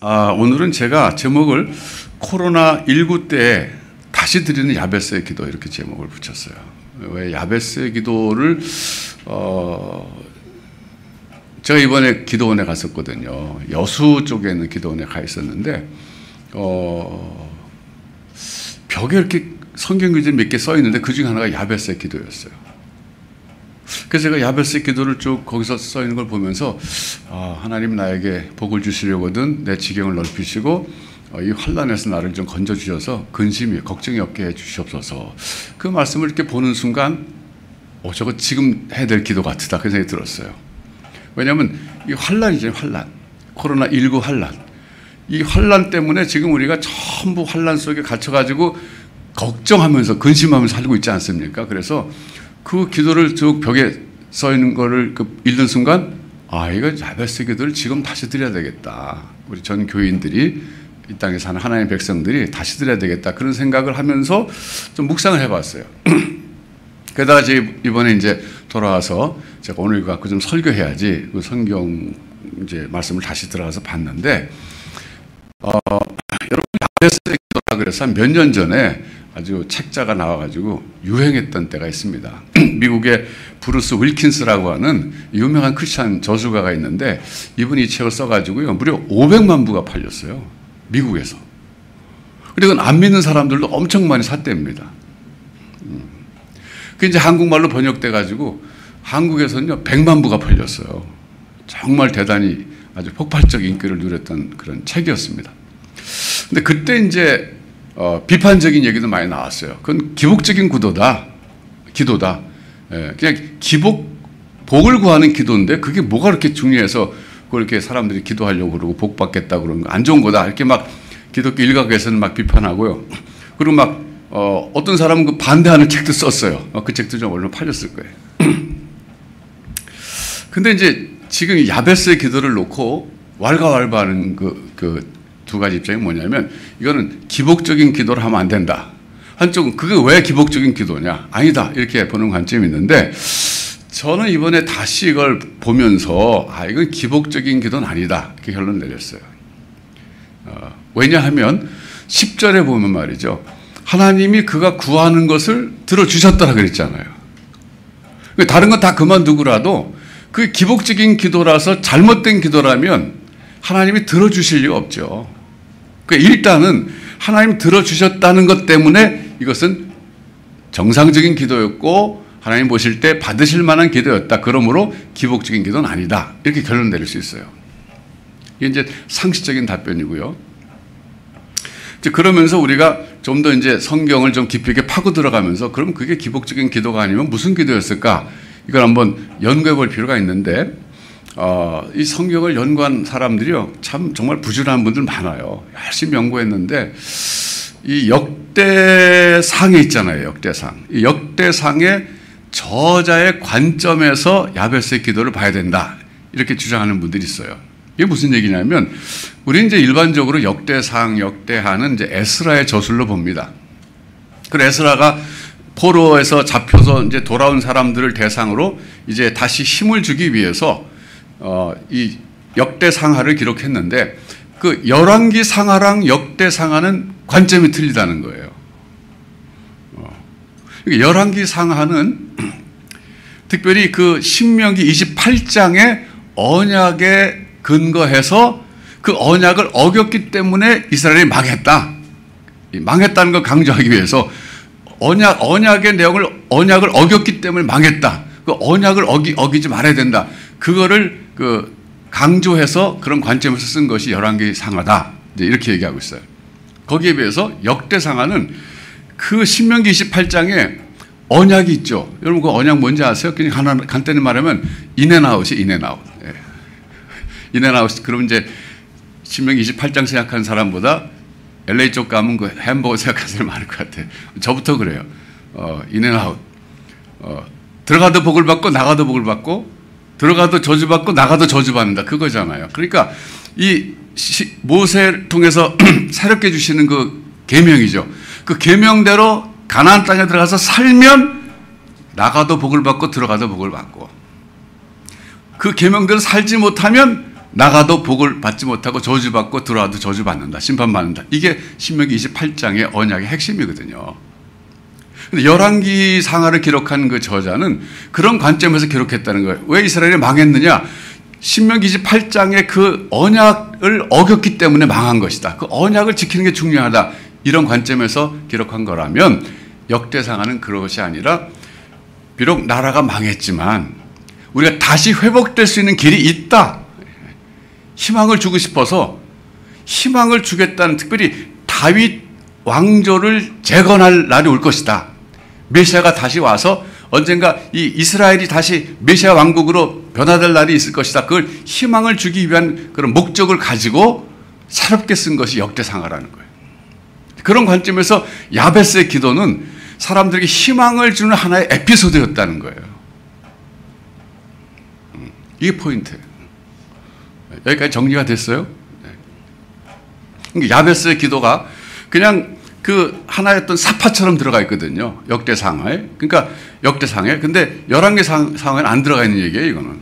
오늘은 제가 제목을 코로나19 때 다시 드리는 야베스의 기도 이렇게 제목을 붙였어요. 왜 야베스의 기도를 제가 이번에 기도원에 갔었거든요. 여수 쪽에 있는 기도원에 가 있었는데 벽에 이렇게 성경 구절이 몇 개 써 있는데 그 중에 하나가 야베스의 기도였어요. 그래서 제가 야베스의 기도를 쭉 거기서 써 있는 걸 보면서 하나님 나에게 복을 주시려거든 내 지경을 넓히시고 이 환난에서 나를 좀 건져 주셔서 근심이 걱정이 없게 해 주시옵소서. 그 말씀을 이렇게 보는 순간 저거 지금 해야 될 기도 같다 그 생각이 들었어요. 왜냐하면 이 환난이잖아요. 환난, 코로나19 환난. 이 환난 때문에 지금 우리가 전부 환난 속에 갇혀가지고 걱정하면서 근심하면서 살고 있지 않습니까? 그래서 그 기도를 쭉 벽에 써 있는 거를 읽는 순간 이거 야베스 기도를 지금 다시 드려야 되겠다. 우리 전 교인들이 이 땅에 사는 하나님의 백성들이 다시 드려야 되겠다. 그런 생각을 하면서 좀 묵상을 해봤어요. 게다가 이번에 이제 돌아와서 제가 오늘 이거 갖고 좀 설교해야지 그 성경 이제 말씀을 다시 들어가서 봤는데 여러분 야베스 기도라 그래서 한 몇 년 전에 아주 책자가 나와가지고 유행했던 때가 있습니다. 미국의 브루스 윌킨스라고 하는 유명한 크리스찬 저술가가 있는데 이분이 이 책을 써가지고요 무려 500만 부가 팔렸어요. 미국에서. 그리고 안 믿는 사람들도 엄청 많이 샀답니다. 그게 이제 한국말로 번역돼가지고 한국에서는요 100만 부가 팔렸어요. 정말 대단히 아주 폭발적 인기를 누렸던 그런 책이었습니다. 근데 그때 이제 비판적인 얘기도 많이 나왔어요. 그건 기복적인 기도다. 그냥 복을 구하는 기도인데 그게 뭐가 그렇게 중요해서 그렇게 사람들이 기도하려고 그러고 복 받겠다 그러는 거 안 좋은 거다. 이렇게 막 기독교 일각에서는 막 비판하고요. 그리고 막 어떤 사람은 그 반대하는 책도 썼어요. 그 책도 좀 얼른 팔렸을 거예요. 근데 이제 지금 야베스의 기도를 놓고 왈가왈부하는 그 두 가지 입장이 뭐냐면 이거는 기복적인 기도를 하면 안 된다. 한쪽은 그게 왜 기복적인 기도냐? 아니다. 이렇게 보는 관점이 있는데 저는 이번에 다시 이걸 보면서 이건 기복적인 기도는 아니다. 이렇게 결론을 내렸어요. 왜냐하면 10절에 보면 말이죠. 하나님이 그가 구하는 것을 들어주셨다라 그랬잖아요. 다른 건 다 그만두고라도 그 기복적인 기도라서 잘못된 기도라면 하나님이 들어주실 리가 없죠. 그러니까 일단은 하나님 들어주셨다는 것 때문에 이것은 정상적인 기도였고 하나님 보실 때 받으실 만한 기도였다. 그러므로 기복적인 기도는 아니다. 이렇게 결론 내릴 수 있어요. 이게 이제 상식적인 답변이고요. 이제 그러면서 우리가 좀 더 이제 성경을 좀 깊이 있게 파고 들어가면서 그럼 그게 기복적인 기도가 아니면 무슨 기도였을까? 이걸 한번 연구해 볼 필요가 있는데 이 성경을 연구한 사람들이요 참 정말 부지런한 분들 많아요. 열심히 연구했는데 이 역대상에 있잖아요. 역대상. 이 역대상의 저자의 관점에서 야베스의 기도를 봐야 된다. 이렇게 주장하는 분들이 있어요. 이게 무슨 얘기냐면 우리 이제 일반적으로 역대상, 역대하는 이제 에스라의 저술로 봅니다. 그 에스라가 포로에서 잡혀서 이제 돌아온 사람들을 대상으로 이제 다시 힘을 주기 위해서 이 역대상하를 기록했는데 그 열왕기상하랑 역대상하는 관점이 틀리다는 거예요. 열왕기상하는 특별히 그 신명기 28장의 언약에 근거해서 그 언약을 어겼기 때문에 이스라엘이 망했다. 망했다는 걸 강조하기 위해서 언약의 내용을 언약을 어겼기 때문에 망했다. 그 언약을 어기지 말아야 된다. 그거를 강조해서 그런 관점에서 쓴 것이 열왕기상하다. 이제 이렇게 얘기하고 있어요. 거기에 비해서 역대상하는 그 신명기 28장에 언약이 있죠. 여러분 그 언약 뭔지 아세요? 그냥 간단히 말하면 인앤아웃이 인앤아웃. 인앤아웃. 그럼 이제 신명기 28장 생각하는 사람보다 LA 쪽 가면 그 햄버거 생각하는 사람 많을 것 같아요. 저부터 그래요. 인앤아웃. 들어가도 복을 받고 나가도 복을 받고 들어가도 저주받고 나가도 저주받는다. 그거잖아요. 그러니까 이 모세를 통해서 새롭게 주시는 그 계명이죠. 그 계명대로 가나안 땅에 들어가서 살면 나가도 복을 받고 들어가도 복을 받고 그 계명대로 살지 못하면 나가도 복을 받지 못하고 저주받고 들어와도 저주받는다. 심판받는다. 이게 신명기 28장의 언약의 핵심이거든요. 근데 열왕기 상하를 기록한 그 저자는 그런 관점에서 기록했다는 거예요. 왜 이스라엘이 망했느냐? 신명기 28장의 그 언약을 어겼기 때문에 망한 것이다. 그 언약을 지키는 게 중요하다. 이런 관점에서 기록한 거라면 역대상하는 그런 것이 아니라 비록 나라가 망했지만 우리가 다시 회복될 수 있는 길이 있다. 희망을 주고 싶어서 희망을 주겠다는, 특별히 다윗 왕조를 재건할 날이 올 것이다. 메시아가 다시 와서 언젠가 이 이스라엘이 다시 메시아 왕국으로 변화될 날이 있을 것이다. 그걸 희망을 주기 위한 그런 목적을 가지고 새롭게 쓴 것이 역대상하라는 거예요. 그런 관점에서 야베스의 기도는 사람들에게 희망을 주는 하나의 에피소드였다는 거예요. 이게 포인트예요. 여기까지 정리가 됐어요? 야베스의 기도가 그냥 그 하나의 어떤 사파처럼 들어가 있거든요. 역대상하에. 그러니까 역대상에. 근데 열왕기상에는 안 들어가 있는 얘기예요, 이거는.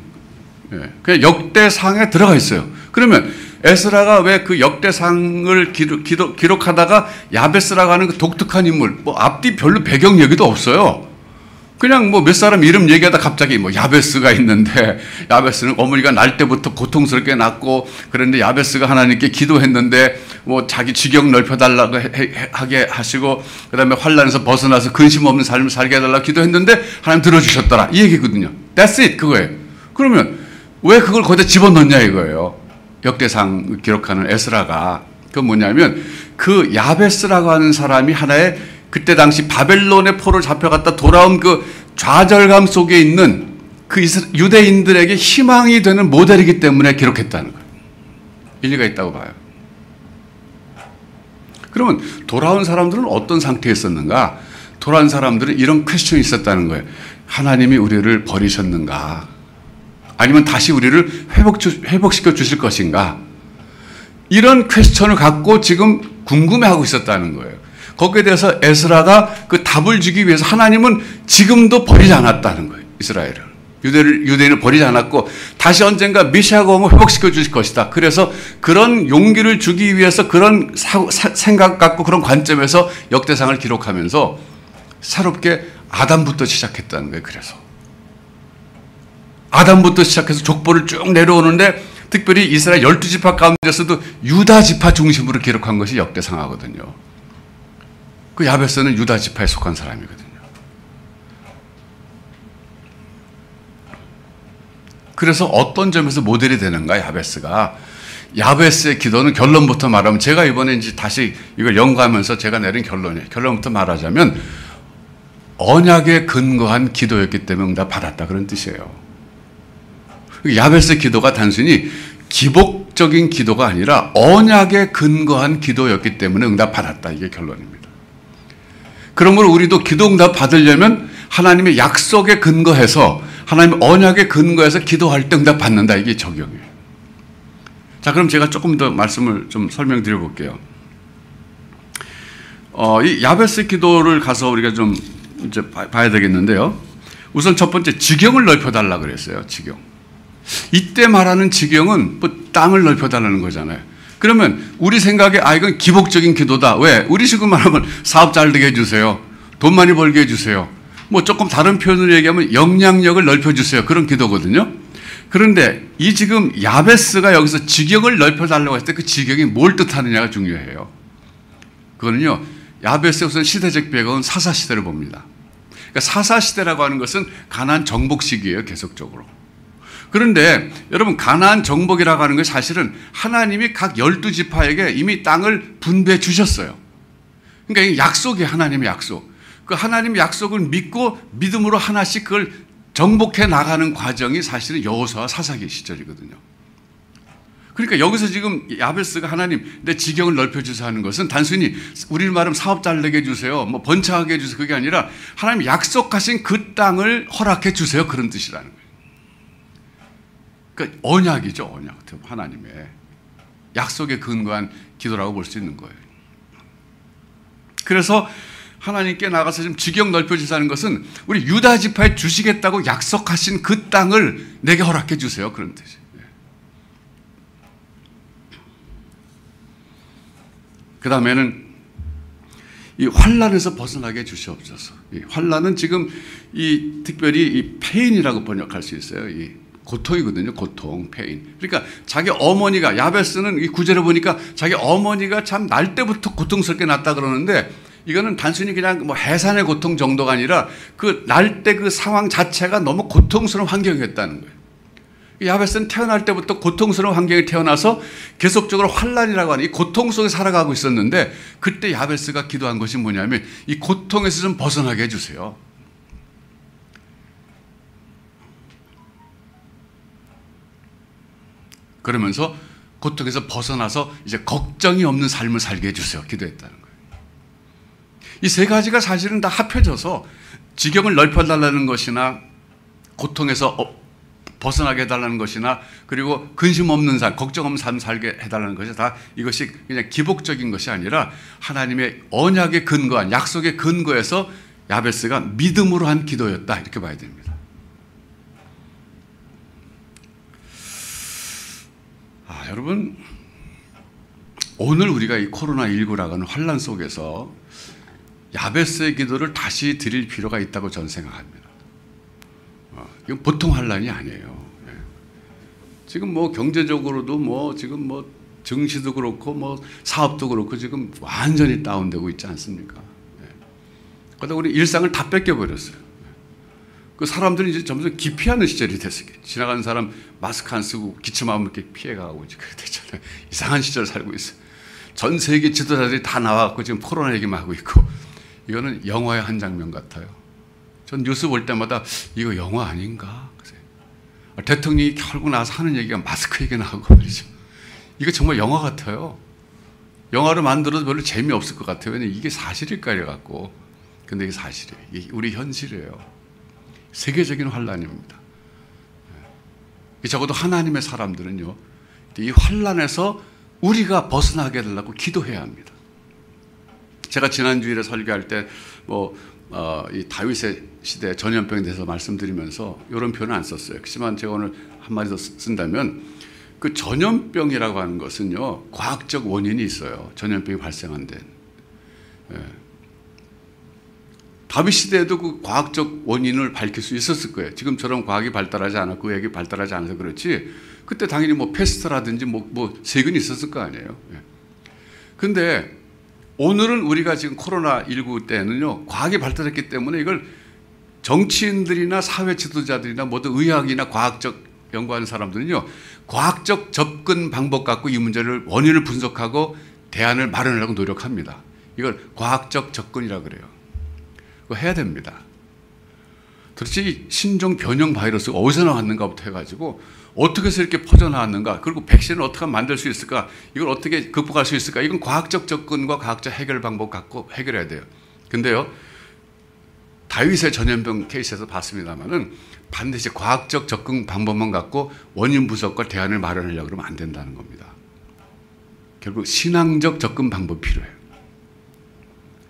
그냥 역대상에 들어가 있어요. 그러면 에스라가 왜 그 역대상을 기록하다가 야베스라고 하는 그 독특한 인물, 뭐 앞뒤 별로 배경 얘기도 없어요. 그냥 뭐 몇 사람 이름 얘기하다 갑자기 뭐 야베스가 있는데, 야베스는 어머니가 날 때부터 고통스럽게 낳고, 그런데 야베스가 하나님께 기도했는데 뭐 자기 지경 넓혀달라고 하게 하시고, 그 다음에 환란에서 벗어나서 근심 없는 삶을 살게 해달라고 기도했는데 하나님 들어주셨더라. 이 얘기거든요. That's it. 그거예요. 그러면 왜 그걸 거기다 집어넣냐 이거예요. 역대상 기록하는 에스라가. 그건 뭐냐면 그 야베스라고 하는 사람이 하나의 그때 당시 바벨론의 포로 잡혀갔다 돌아온 그 좌절감 속에 있는 그 유대인들에게 희망이 되는 모델이기 때문에 기록했다는 거예요. 일리가 있다고 봐요. 그러면 돌아온 사람들은 어떤 상태에 있었는가? 돌아온 사람들은 이런 퀘스천이 있었다는 거예요. 하나님이 우리를 버리셨는가? 아니면 다시 우리를 회복시켜 주실 것인가? 이런 퀘스천을 갖고 지금 궁금해하고 있었다는 거예요. 거기에 대해서 에스라가 그 답을 주기 위해서 하나님은 지금도 버리지 않았다는 거예요. 이스라엘을. 유대인을 버리지 않았고 다시 언젠가 메시아가 오면 회복시켜 주실 것이다. 그래서 그런 용기를 주기 위해서 그런 생각 갖고 그런 관점에서 역대상을 기록하면서 새롭게 아담부터 시작했다는 거예요. 그래서 아담부터 시작해서 족보를 쭉 내려오는데 특별히 이스라엘 12지파 가운데서도 유다 지파 중심으로 기록한 것이 역대상하거든요. 그 야베스는 유다 지파에 속한 사람이거든요. 그래서 어떤 점에서 모델이 되는가, 야베스가. 야베스의 기도는 결론부터 말하면, 제가 이번에 이제 다시 이걸 연구하면서 제가 내린 결론이에요. 결론부터 말하자면, 언약에 근거한 기도였기 때문에 응답 받았다. 그런 뜻이에요. 야베스의 기도가 단순히 기복적인 기도가 아니라 언약에 근거한 기도였기 때문에 응답 받았다. 이게 결론입니다. 그러므로 우리도 기도 응답 받으려면 하나님의 약속에 근거해서, 하나님의 언약에 근거해서 기도할 때 응답 받는다. 이게 적용이에요. 자, 그럼 제가 조금 더 말씀을 좀 설명드려 볼게요. 이 야베스 기도를 가서 우리가 좀 이제 봐야 되겠는데요. 우선 첫 번째, 지경을 넓혀달라 그랬어요. 지경. 이때 말하는 지경은 뭐 땅을 넓혀달라는 거잖아요. 그러면 우리 생각에 이건 기복적인 기도다. 왜? 우리 지금 말하면 사업 잘 되게 해주세요. 돈 많이 벌게 해주세요. 뭐 조금 다른 표현으로 얘기하면 영향력을 넓혀주세요. 그런 기도거든요. 그런데 이 지금 야베스가 여기서 지경을 넓혀달라고 했을 때 그 지경이 뭘 뜻하느냐가 중요해요. 그거는요, 야베스의 우선 시대적 배경은 사사시대를 봅니다. 그러니까 사사시대라고 하는 것은 가나안 정복 시기예요. 계속적으로. 그런데 여러분, 가나안 정복이라고 하는 것이 사실은 하나님이 각 12지파에게 이미 땅을 분배해 주셨어요. 그러니까 이 약속이 하나님의 약속. 그 하나님의 약속을 믿고 믿음으로 하나씩 그걸 정복해 나가는 과정이 사실은 여호수아와 사사기 시절이거든요. 그러니까 여기서 지금 야베스가 하나님 내 지경을 넓혀주세요 하는 것은 단순히 우리를 말하면 사업 잘 되게 해주세요, 뭐 번창하게 해주세요, 그게 아니라 하나님 약속하신 그 땅을 허락해 주세요, 그런 뜻이라는 거예요. 그러니까 언약이죠. 언약. 하나님의 약속에 근거한 기도라고 볼 수 있는 거예요. 그래서 하나님께 나가서 지금 지경 넓혀주시는 것은 우리 유다 지파에 주시겠다고 약속하신 그 땅을 내게 허락해 주세요. 그런 뜻이에요. 그 다음에는 이 환난에서 벗어나게 해주시옵소서. 이 환난은 지금 이 특별히 이 페인이라고 번역할 수 있어요. 이 고통이거든요. 고통, 페인. 그러니까 자기 어머니가, 야베스는 이 구절에 보니까 자기 어머니가 참 날 때부터 고통스럽게 낳았다 그러는데, 이거는 단순히 그냥 뭐 해산의 고통 정도가 아니라 그 날 때 그 상황 자체가 너무 고통스러운 환경이었다는 거예요. 야베스는 태어날 때부터 고통스러운 환경에 태어나서 계속적으로 환난이라고 하는 이 고통 속에 살아가고 있었는데, 그때 야베스가 기도한 것이 뭐냐면 이 고통에서 좀 벗어나게 해주세요. 그러면서 고통에서 벗어나서 이제 걱정이 없는 삶을 살게 해주세요. 기도했다는 거예요. 이 세 가지가 사실은 다 합해져서 지경을 넓혀달라는 것이나 고통에서 벗어나게 해달라는 것이나 그리고 근심 없는 삶, 걱정 없는 삶 살게 해달라는 것이 다 이것이 그냥 기복적인 것이 아니라 하나님의 언약의 근거한 약속의 근거에서 야베스가 믿음으로 한 기도였다. 이렇게 봐야 됩니다. 여러분, 오늘 우리가 이 코로나19라고 하는 환난 속에서 야베스의 기도를 다시 드릴 필요가 있다고 저는 생각합니다. 이건 보통 환난이 아니에요. 지금 뭐 경제적으로도 뭐 지금 뭐 증시도 그렇고 뭐 사업도 그렇고 지금 완전히 다운되고 있지 않습니까? 그러다 우리 일상을 다 뺏겨버렸어요. 그 사람들이 이제 점점 기피하는 시절이 됐어요. 지나가는 사람 마스크 안 쓰고 기침하면 이렇게 피해가고 이제 그렇게 됐잖아요. 이상한 시절 살고 있어요. 전 세계 지도자들이 다 나와갖고 지금 코로나 얘기만 하고 있고, 이거는 영화의 한 장면 같아요. 전 뉴스 볼 때마다 이거 영화 아닌가? 대통령이 결국 나와서 하는 얘기가 마스크 얘기 나오고 말이죠. 이거 정말 영화 같아요. 영화로 만들어도 별로 재미없을 것 같아요. 왜냐면 이게 사실일까 이래갖고. 근데 이게 사실이에요. 이게 우리 현실이에요. 세계적인 환난입니다. 적어도 하나님의 사람들은요, 이 환난에서 우리가 벗어나게 해달라고 기도해야 합니다. 제가 지난주일에 설교할 때 이 다윗의 시대 전염병에 대해서 말씀드리면서 이런 표현은 안 썼어요. 그렇지만 제가 오늘 한마디 더 쓴다면, 그 전염병이라고 하는 것은요, 과학적 원인이 있어요. 전염병이 발생한 데. 다윗 시대에도 그 과학적 원인을 밝힐 수 있었을 거예요. 지금처럼 과학이 발달하지 않았고 의학이 발달하지 않아서 그렇지, 그때 당연히 뭐 패스트라든지 뭐 세균이 있었을 거 아니에요. 근데 오늘은 우리가 지금 코로나19 때는요, 과학이 발달했기 때문에 이걸 정치인들이나 사회 지도자들이나 모두 의학이나 과학적 연구하는 사람들은요, 과학적 접근 방법 갖고 이 문제를 원인을 분석하고 대안을 마련하려고 노력합니다. 이걸 과학적 접근이라고 그래요. 그거 해야 됩니다. 도대체 신종 변형 바이러스가 어디서 나왔는가부터 해가지고 어떻게 해서 이렇게 퍼져나왔는가, 그리고 백신을 어떻게 만들 수 있을까, 이걸 어떻게 극복할 수 있을까, 이건 과학적 접근과 과학적 해결 방법 갖고 해결해야 돼요. 근데요, 다윗의 전염병 케이스에서 봤습니다만은 반드시 과학적 접근 방법만 갖고 원인 분석과 대안을 마련하려고 그러면 안 된다는 겁니다. 결국 신앙적 접근 방법이 필요해요.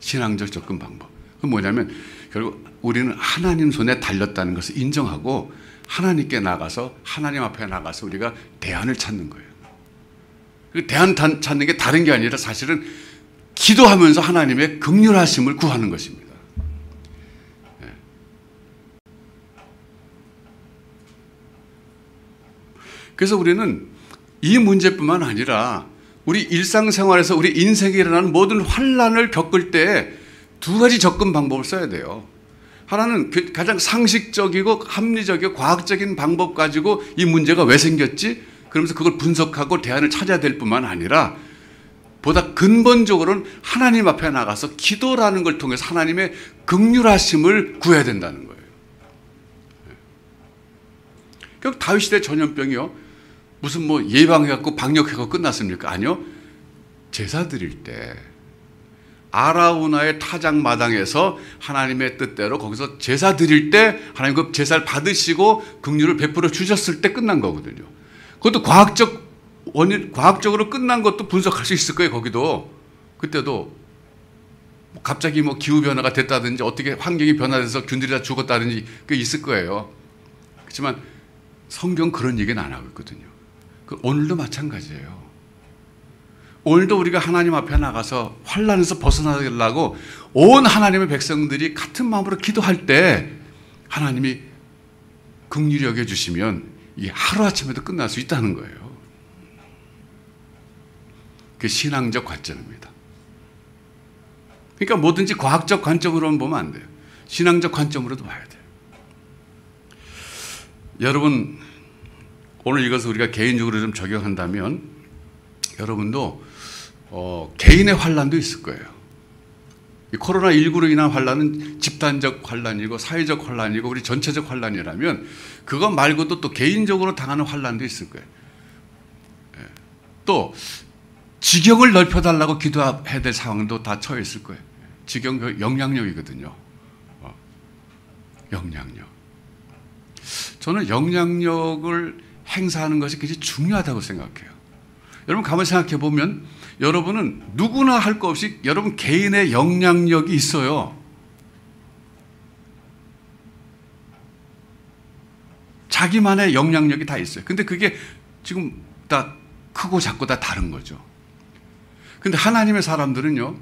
신앙적 접근 방법. 그건 뭐냐면 결국 우리는 하나님 손에 달렸다는 것을 인정하고 하나님께 나가서, 하나님 앞에 나가서 우리가 대안을 찾는 거예요. 그 대안 찾는 게 다른 게 아니라 사실은 기도하면서 하나님의 긍휼하심을 구하는 것입니다. 그래서 우리는 이 문제뿐만 아니라 우리 일상생활에서 우리 인생에 일어나는 모든 환난을 겪을 때 두 가지 접근 방법을 써야 돼요. 하나는 가장 상식적이고 합리적이고 과학적인 방법 가지고 이 문제가 왜 생겼지? 그러면서 그걸 분석하고 대안을 찾아야 될 뿐만 아니라 보다 근본적으로는 하나님 앞에 나가서 기도라는 걸 통해서 하나님의 긍휼하심을 구해야 된다는 거예요. 결국 다윗 시대 전염병이요, 무슨 뭐 예방해갖고 방역해갖고 끝났습니까? 아니요. 제사 드릴 때 아라우나의 타작마당에서 하나님의 뜻대로 거기서 제사 드릴 때 하나님 그 제사를 받으시고 긍휼을 베풀어 주셨을 때 끝난 거거든요. 그것도 과학적으로 끝난 것도 분석할 수 있을 거예요. 거기도 그때도 갑자기 뭐 기후 변화가 됐다든지 어떻게 환경이 변화돼서 균들이 다 죽었다든지 그게 있을 거예요. 그렇지만 성경 그런 얘기는 안 하고 있거든요. 오늘도 마찬가지예요. 오늘도 우리가 하나님 앞에 나가서 환난에서 벗어나려고 온 하나님의 백성들이 같은 마음으로 기도할 때 하나님이 긍휼히 여겨주시면 이 하루아침에도 끝날 수 있다는 거예요. 그게 신앙적 관점입니다. 그러니까 뭐든지 과학적 관점으로만 보면 안 돼요. 신앙적 관점으로도 봐야 돼요. 여러분, 오늘 이것을 우리가 개인적으로 좀 적용한다면 여러분도 개인의 환난도 있을 거예요. 이 코로나19로 인한 환난은 집단적 환난이고 사회적 환난이고 우리 전체적 환난이라면 그것 말고도 또 개인적으로 당하는 환난도 있을 거예요. 또 지경을 넓혀달라고 기도해야 될 상황도 다 처해 있을 거예요. 지경 영향력이거든요. 영향력. 저는 영향력을 행사하는 것이 굉장히 중요하다고 생각해요. 여러분 가만히 생각해 보면 여러분은 누구나 할 거 없이 여러분 개인의 영향력이 있어요. 자기만의 영향력이 다 있어요. 근데 그게 지금 다 크고 작고 다 다른 거죠. 근데 하나님의 사람들은요,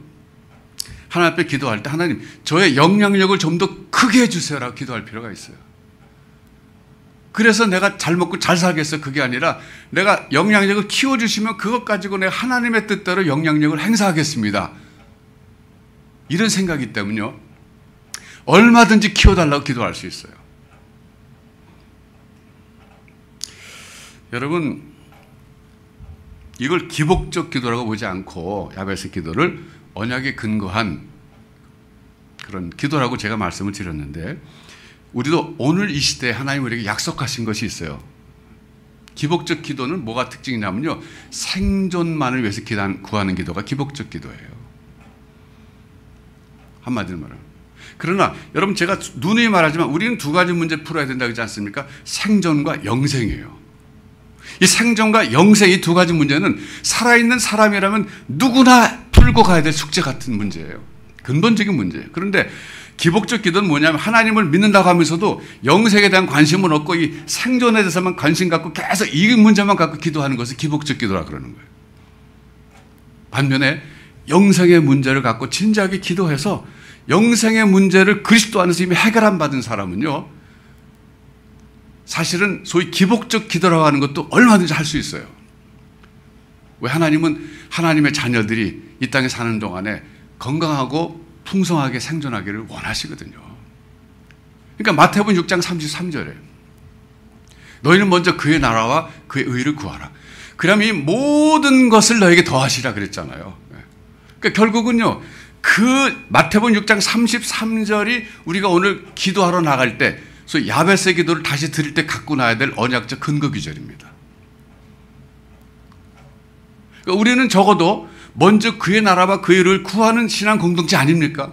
하나님 앞에 기도할 때 하나님 저의 영향력을 좀 더 크게 해주세요라고 기도할 필요가 있어요. 그래서 내가 잘 먹고 잘 살겠어 그게 아니라 내가 영향력을 키워주시면 그것 가지고 내가 하나님의 뜻대로 영향력을 행사하겠습니다. 이런 생각이기 때문에요, 얼마든지 키워달라고 기도할 수 있어요. 여러분, 이걸 기복적 기도라고 보지 않고 야베스 기도를 언약에 근거한 그런 기도라고 제가 말씀을 드렸는데, 우리도 오늘 이 시대에 하나님 우리에게 약속하신 것이 있어요. 기복적 기도는 뭐가 특징이냐면요, 생존만을 위해서 구하는 기도가 기복적 기도예요. 한마디로 말하면. 그러나 여러분, 제가 누누이 말하지만 우리는 두 가지 문제 풀어야 된다고 하지 않습니까? 생존과 영생이에요. 이 생존과 영생, 이 두 가지 문제는 살아있는 사람이라면 누구나 풀고 가야 될 숙제 같은 문제예요. 근본적인 문제예요. 그런데 기복적 기도는 뭐냐면 하나님을 믿는다고 하면서도 영생에 대한 관심은 없고 이 생존에 대해서만 관심 갖고 계속 이 문제만 갖고 기도하는 것을 기복적 기도라 그러는 거예요. 반면에 영생의 문제를 갖고 진지하게 기도해서 영생의 문제를 그리스도 안에서 이미 해결 안 받은 사람은요, 사실은 소위 기복적 기도라고 하는 것도 얼마든지 할 수 있어요. 왜? 하나님은 하나님의 자녀들이 이 땅에 사는 동안에 건강하고 풍성하게 생존하기를 원하시거든요. 그러니까 마태복음 6장 33절에 너희는 먼저 그의 나라와 그의 의를 구하라. 그러면 이 모든 것을 너에게 더하시라 그랬잖아요. 그러니까 결국은요, 그 마태복음 6장 33절이 우리가 오늘 기도하러 나갈 때 소위 야베스 기도를 다시 드릴 때 갖고 나야 될 언약적 근거 기절입니다. 그러니까 우리는 적어도 먼저 그의 나라와 그의 의를 구하는 신앙 공동체 아닙니까?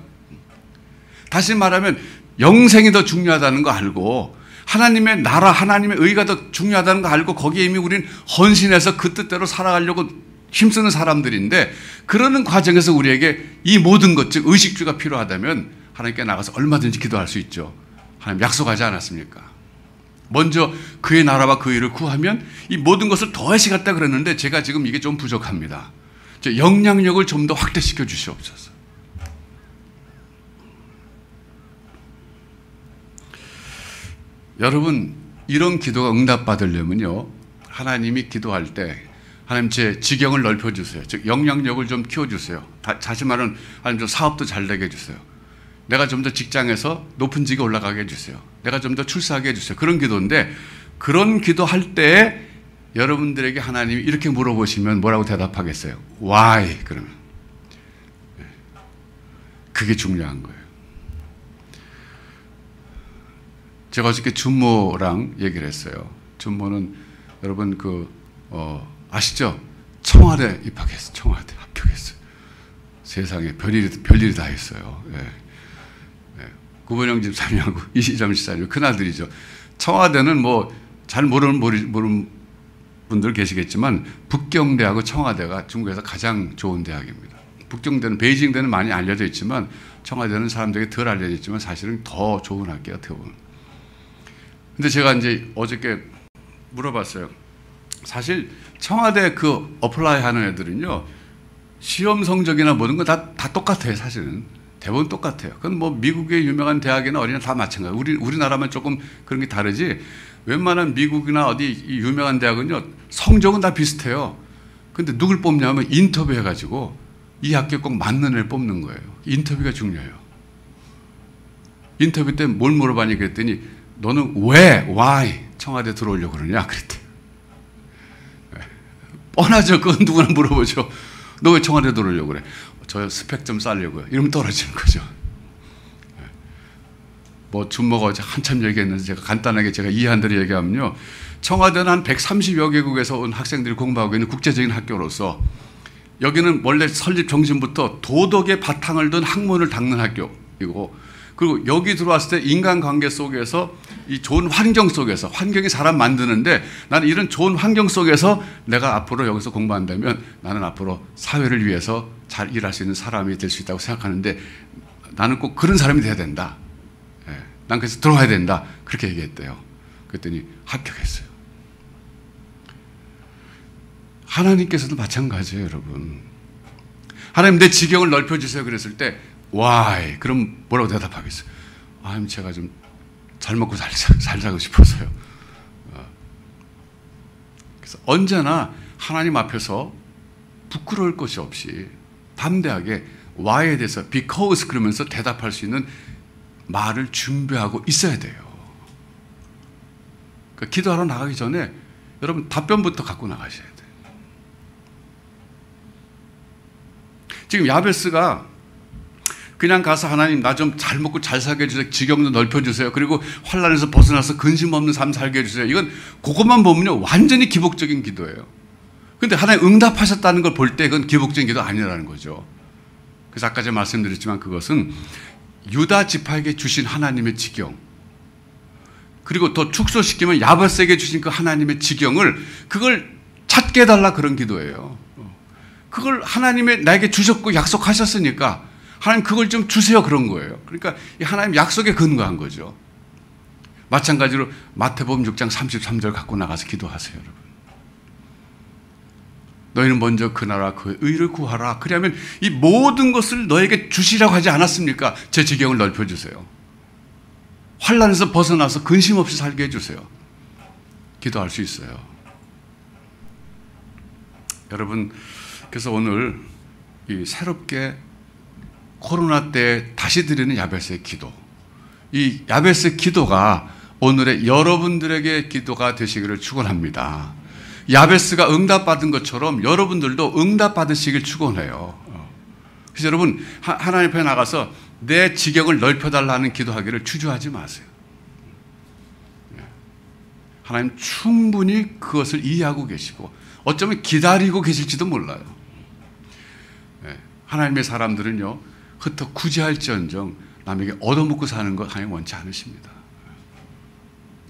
다시 말하면 영생이 더 중요하다는 거 알고 하나님의 나라, 하나님의 의가 더 중요하다는 거 알고 거기에 이미 우리는 헌신해서 그 뜻대로 살아가려고 힘쓰는 사람들인데, 그러는 과정에서 우리에게 이 모든 것, 즉 의식주가 필요하다면 하나님께 나가서 얼마든지 기도할 수 있죠. 하나님 약속하지 않았습니까? 먼저 그의 나라와 그의 의를 구하면 이 모든 것을 더하시겠다 그랬는데 제가 지금 이게 좀 부족합니다. 영향력을 좀 더 확대시켜 주시옵소서. 여러분, 이런 기도가 응답받으려면요, 하나님이 기도할 때 하나님 제 지경을 넓혀주세요. 즉 영향력을 좀 키워주세요. 다시 말하면 하나님 좀 사업도 잘 되게 해주세요. 내가 좀 더 직장에서 높은 직에 올라가게 해주세요. 내가 좀 더 출세하게 해주세요. 그런 기도인데, 그런 기도할 때 여러분들에게 하나님이 이렇게 물어보시면 뭐라고 대답하겠어요? Why? 그러면 그게 중요한 거예요. 제가 어저께 준모랑 얘기를 했어요. 준모는 여러분 아시죠? 청와대 입학했어요. 청와대 합격했어요. 세상에 별일이 다 있어요. 구본영 집사님하고 이시점 집사님 큰아들이죠. 청와대는 뭐 잘 모르는 분들 계시겠지만 북경대하고 청와대가 중국에서 가장 좋은 대학입니다. 북경대는, 베이징대는 많이 알려져 있지만 청와대는 사람들에게 덜 알려져 있지만 사실은 더 좋은 학교예요, 어떻게 보면. 근데 제가 이제 어저께 물어봤어요. 사실 청와대 그 어플라이 하는 애들은요, 시험 성적이나 모든 건 다 똑같아요, 사실은. 대부분 똑같아요. 그건 뭐 미국의 유명한 대학이나 어디나 다 마찬가지예요. 우리나라만 조금 그런 게 다르지, 웬만한 미국이나 어디 이 유명한 대학은요, 성적은 다 비슷해요. 근데 누굴 뽑냐면 인터뷰 해가지고 이 학교 꼭 맞는 애를 뽑는 거예요. 인터뷰가 중요해요. 인터뷰 때 뭘 물어봤니 그랬더니 너는 왜, why 청와대 들어오려고 그러냐 그랬대. 뻔하죠. 그건 누구나 물어보죠. 너 왜 청와대 들어오려고 그래? 저 스펙 좀 쌓으려고요. 이러면 떨어지는 거죠. 뭐 준모가 어제 한참 얘기했는데 제가 간단하게 제가 이해한 대로 얘기하면요, 청와대는 한 130여 개국에서 온 학생들이 공부하고 있는 국제적인 학교로서 여기는 원래 설립 정신부터 도덕의 바탕을 둔 학문을 닦는 학교이고, 그리고 여기 들어왔을 때 인간관계 속에서 이 좋은 환경 속에서, 환경이 사람 만드는데 나는 이런 좋은 환경 속에서 내가 앞으로 여기서 공부한다면 나는 앞으로 사회를 위해서 잘 일할 수 있는 사람이 될 수 있다고 생각하는데 나는 꼭 그런 사람이 돼야 된다. 난 그래서 들어가야 된다. 그렇게 얘기했대요. 그랬더니 합격했어요. 하나님께서도 마찬가지예요, 여러분. 하나님 내 지경을 넓혀주세요 그랬을 때 why? 그럼 뭐라고 대답하겠어요? 하나님 제가 좀 잘 먹고 살자고 싶어서요. 그래서 언제나 하나님 앞에서 부끄러울 것이 없이 담대하게 why에 대해서 because 그러면서 대답할 수 있는 말을 준비하고 있어야 돼요. 그러니까 기도하러 나가기 전에 여러분 답변부터 갖고 나가셔야 돼요. 지금 야베스가 그냥 가서 하나님 나 좀 잘 먹고 잘 살게 해주세요. 지경도 넓혀주세요. 그리고 환난에서 벗어나서 근심 없는 삶 살게 해주세요. 이건 그것만 보면요 완전히 기복적인 기도예요. 그런데 하나님 응답하셨다는 걸 볼 때 그건 기복적인 기도 아니라는 거죠. 그래서 아까 제가 말씀드렸지만 그것은 유다 지파에게 주신 하나님의 지경, 그리고 더 축소시키면 야베스에게 주신 그 하나님의 지경을 그걸 찾게 해달라 그런 기도예요. 그걸 하나님이 나에게 주셨고 약속하셨으니까 하나님 그걸 좀 주세요 그런 거예요. 그러니까 이 하나님 약속에 근거한 거죠. 마찬가지로 마태복음 6장 33절 갖고 나가서 기도하세요, 여러분. 너희는 먼저 그 나라 그 의를 구하라. 그러면 이 모든 것을 너에게 주시라고 하지 않았습니까? 제 지경을 넓혀주세요. 환난에서 벗어나서 근심 없이 살게 해주세요. 기도할 수 있어요. 여러분, 그래서 오늘 이 새롭게 코로나 때 다시 드리는 야베스의 기도, 이 야베스의 기도가 오늘의 여러분들에게 기도가 되시기를 축원합니다. 야베스가 응답받은 것처럼 여러분들도 응답받으시길 축원해요. 그래서 여러분 하나님 앞에 나가서 내 지경을 넓혀달라는 기도하기를 주저하지 마세요. 하나님 충분히 그것을 이해하고 계시고 어쩌면 기다리고 계실지도 몰라요. 하나님의 사람들은요 흩어 구제할지언정 남에게 얻어먹고 사는 것 하나님 원치 않으십니다.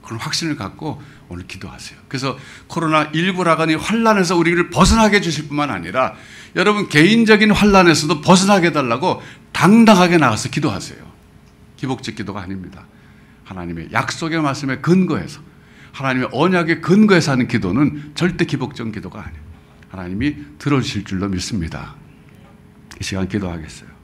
그런 확신을 갖고 오늘 기도하세요. 그래서 코로나19라는 환난에서 우리를 벗어나게 해주실 뿐만 아니라 여러분 개인적인 환난에서도 벗어나게 해달라고 당당하게 나가서 기도하세요. 기복적 기도가 아닙니다. 하나님의 약속의 말씀에 근거해서, 하나님의 언약에 근거해서 하는 기도는 절대 기복적 기도가 아니에요. 하나님이 들어주실 줄로 믿습니다. 이 시간 기도하겠어요.